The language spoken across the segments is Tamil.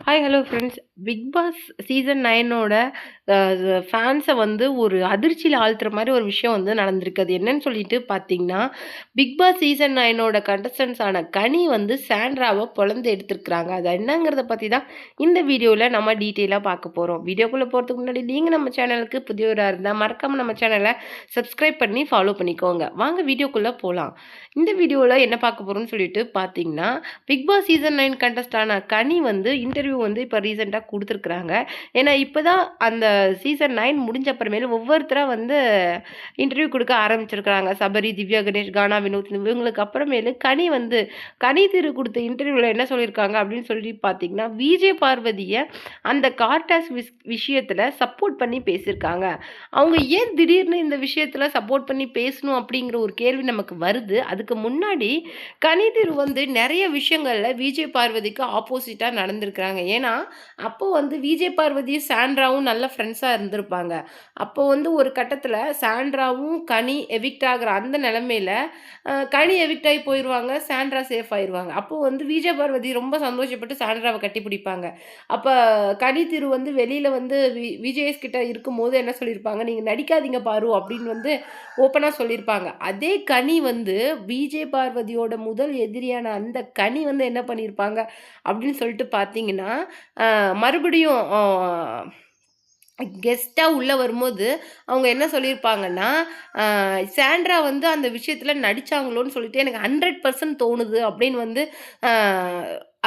Hi hello friends. Big boss season 9ஓட ஃபேன்ஸை வந்து ஒரு அதிர்ச்சியில் ஆழ்த்துற மாதிரி ஒரு விஷயம் வந்து நடந்திருக்கு. அது என்னன்னு சொல்லிட்டு பார்த்தீங்கன்னா, பிக் பாஸ் சீசன் 9ஓட கண்டஸ்டன்ஸான கனி வந்து சாண்ட்ராவை பொழந்து எடுத்திருக்கிறாங்க. அது என்னங்கிறத பற்றி தான் இந்த வீடியோவில் நம்ம டீட்டெயிலாக பார்க்க போகிறோம். வீடியோக்குள்ளே போகிறதுக்கு முன்னாடி நீங்கள் நம்ம சேனலுக்கு புதியவராக இருந்தால் மறக்காமல் நம்ம சேனலை சப்ஸ்கிரைப் பண்ணி ஃபாலோ பண்ணிக்கோங்க. வாங்க வீடியோக்குள்ளே போகலாம். இந்த வீடியோவில் என்ன பார்க்க போகிறோம்னு சொல்லிட்டு பார்த்தீங்கன்னா, பிக் பாஸ் சீசன் 9 கண்டஸ்டான கனி வந்து இன்டர்வியூ வந்து இப்போ ரீசெண்டாக கொடுத்துருக்குறாங்க. ஏன்னா இப்போ தான் அந்த சீசன் 9 முடிஞ்ச அப்புறமேலு ஒவ்வொருத்தராக வந்து இன்டர்வியூ கொடுக்க ஆரம்பிச்சிருக்கிறாங்க. சபரி, திவ்யா கணேஷ், கானா வினோத் இவங்களுக்கு அப்புறமேலு கனி திரு கொடுத்த இன்டர்வியூவில் என்ன சொல்லியிருக்காங்க அப்படின்னு சொல்லி பார்த்தீங்கன்னா, விஜய் பார்வதியை அந்த கார்டாஸ் விஷயத்தில் சப்போர்ட் பண்ணி பேசியிருக்காங்க. அவங்க ஏன் திடீர்னு இந்த விஷயத்தில் சப்போர்ட் பண்ணி பேசணும் அப்படிங்கிற ஒரு கேள்வி நமக்கு வருது. அதுக்கு முன்னாடி கனி திரு வந்து நிறைய விஷயங்கள்ல விஜய் பார்வதிக்கு ஆப்போசிட்டாக நடந்திருக்கிறாங்க. ஏன்னா அப்போ வந்து விஜய் பார்வதியும் சாண்ட்ராவும் நல்ல ஃப்ரெண்ட்ஸாக இருந்திருப்பாங்க. அப்போ வந்து ஒரு கட்டத்தில் சாண்ட்ராவும் கனி எவிக்ட் ஆகிற அந்த நிலமையில கனி எவிக்ட் ஆகி போயிடுவாங்க, சாண்ட்ரா சேஃப் ஆயிடுவாங்க. அப்போ வந்து விஜய் பார்வதி ரொம்ப சந்தோஷப்பட்டு சாண்ட்ராவை கட்டி பிடிப்பாங்க. அப்போ கனி திரு வந்து வெளியில் வந்து விஜய்ஸ் கிட்ட இருக்கும்போது என்ன சொல்லியிருப்பாங்க, நீங்கள் நடிக்காதீங்க பாரு அப்படின்னு வந்து ஓப்பனாக சொல்லியிருப்பாங்க. அதே கனி வந்து விஜய் பார்வதியோட முதல் எதிரியான அந்த கனி வந்து என்ன பண்ணியிருப்பாங்க அப்படின்னு சொல்லிட்டு பார்த்தீங்கன்னா, மறுபடியும் கெஸ்ட்டாக உள்ளே வரும்போது அவங்க என்ன சொல்லியிருப்பாங்கன்னா, சாண்ட்ரா வந்து அந்த விஷயத்தில் நடித்தாங்களோன்னு சொல்லிட்டு எனக்கு 100% தோணுது அப்படின்னு வந்து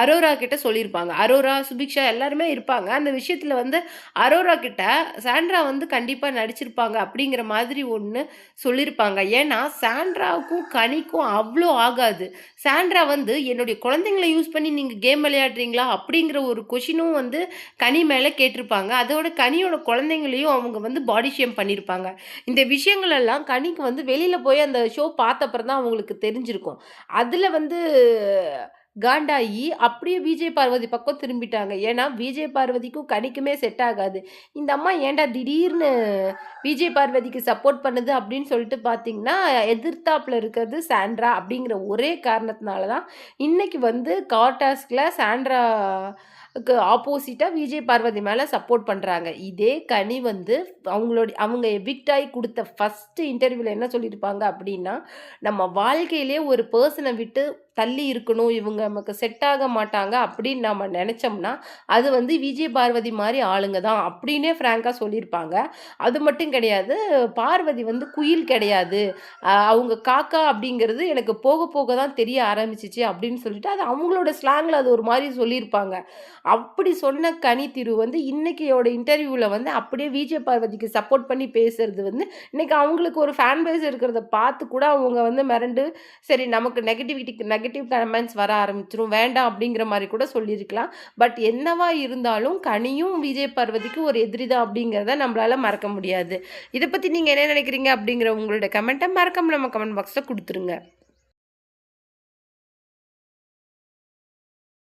அரோரா கிட்ட சொல்லியிருப்பாங்க. அரோரா, சுபிக்ஷா எல்லாருமே இருப்பாங்க. அந்த விஷயத்தில் வந்து அரோரா கிட்ட சாண்ட்ரா வந்து கண்டிப்பாக நடிச்சிருப்பாங்க அப்படிங்கிற மாதிரி ஒன்று சொல்லியிருப்பாங்க. ஏன்னா சாண்ட்ராவுக்கும் கனிக்கும் அவ்வளோ ஆகாது. சாண்ட்ரா வந்து என்னுடைய குழந்தைங்கள யூஸ் பண்ணி நீங்கள் கேம் விளையாடுறீங்களா அப்படிங்கிற ஒரு கொஷினும் வந்து கனி மேலே கேட்டிருப்பாங்க. அதோட கனியோட குழந்தைங்களையும் அவங்க வந்து பாடி ஷேம் பண்ணியிருப்பாங்க. இந்த விஷயங்கள் எல்லாம் கனிக்கு வந்து வெளியில் போய் அந்த ஷோ பார்த்தப்பறம் தான் அவங்களுக்கு தெரிஞ்சிருக்கும். அதில் வந்து காண்டாயி அப்படியே விஜய் பார்வதி பக்கம் திரும்பிட்டாங்க. ஏன்னா விஜய் பார்வதிக்கும் கனிக்குமே செட் ஆகாது. இந்த அம்மா ஏன்டா திடீர்னு விஜய் பார்வதிக்கு சப்போர்ட் பண்ணுது அப்படின்னு சொல்லிட்டு பார்த்தீங்கன்னா, எதிர்த்தாப்புல இருக்கிறது சாண்ட்ரா அப்படிங்கிற ஒரே காரணத்தினால தான் இன்னைக்கு வந்து கார்டாஸ்க்ல சாண்ட்ராக்கு ஆப்போசிட்டா விஜய் பார்வதி மேல சப்போர்ட் பண்றாங்க. இதே கனி வந்து அவங்க எவிக்ட் ஆயி குடுத்த ஃபர்ஸ்ட் இன்டர்வியூல என்ன சொல்லியிருப்பாங்க அப்படின்னா, நம்ம வாழ்க்கையிலே ஒரு பெர்சன விட்டு தள்ளி இருக்கணும், இவங்க நமக்கு செட் ஆக மாட்டாங்க அப்படின்னு நம்ம நெனச்சோம்னா, அது வந்து விஜய் பார்வதி மாரி ஆளுங்க தான் அப்படின்னே ஃப்ராங்கா சொல்லியிருப்பாங்க. அது மட்டும் கிடையாது, பார்வதி வந்து குயில் கிடையாது. அவங்க காக்கா அப்படிங்கிறது எனக்கு போக போக தான் தெரிய ஆரம்பிச்சுச்சு அப்படின்னு சொல்லிட்டு, அது அவங்களோட ஸ்லாங்ல அது ஒரு மாரி சொல்லியிருப்பாங்க. அப்படி சொன்ன கனி திரு வந்து இன்னைக்கியோட இன்டர்வியூல வந்து அப்படியே விஜய் பார்வதிக்கு சப்போர்ட் பண்ணி பேசுறது வந்து, இன்னைக்கு அவங்களுக்கு ஒரு ஃபேன் பேஸ் இருக்கிறத பார்த்து கூட அவங்க வந்து மிரண்டு, சரி நமக்கு நெகட்டிவ் கமெண்ட்ஸ் வர ஆரம்பிச்சுரும், வேண்டாம் அப்படிங்கிற மாரி கூட சொல்லியிருக்கலாம். பட் என்னவா இருந்தாலும் கனியும் விஜய் பார்வதிக்கு ஒரு எதிரி தான் அப்படிங்கிறத நம்மளால மறக்க முடியாது. இத பத்தி நீங்க என்ன நினைக்கிறீங்க அப்படிங்கிற உங்களோட கமெண்ட்ட மறக்காம நம்ம கமெண்ட் பாக்ஸ்ல குடுத்துருங்க.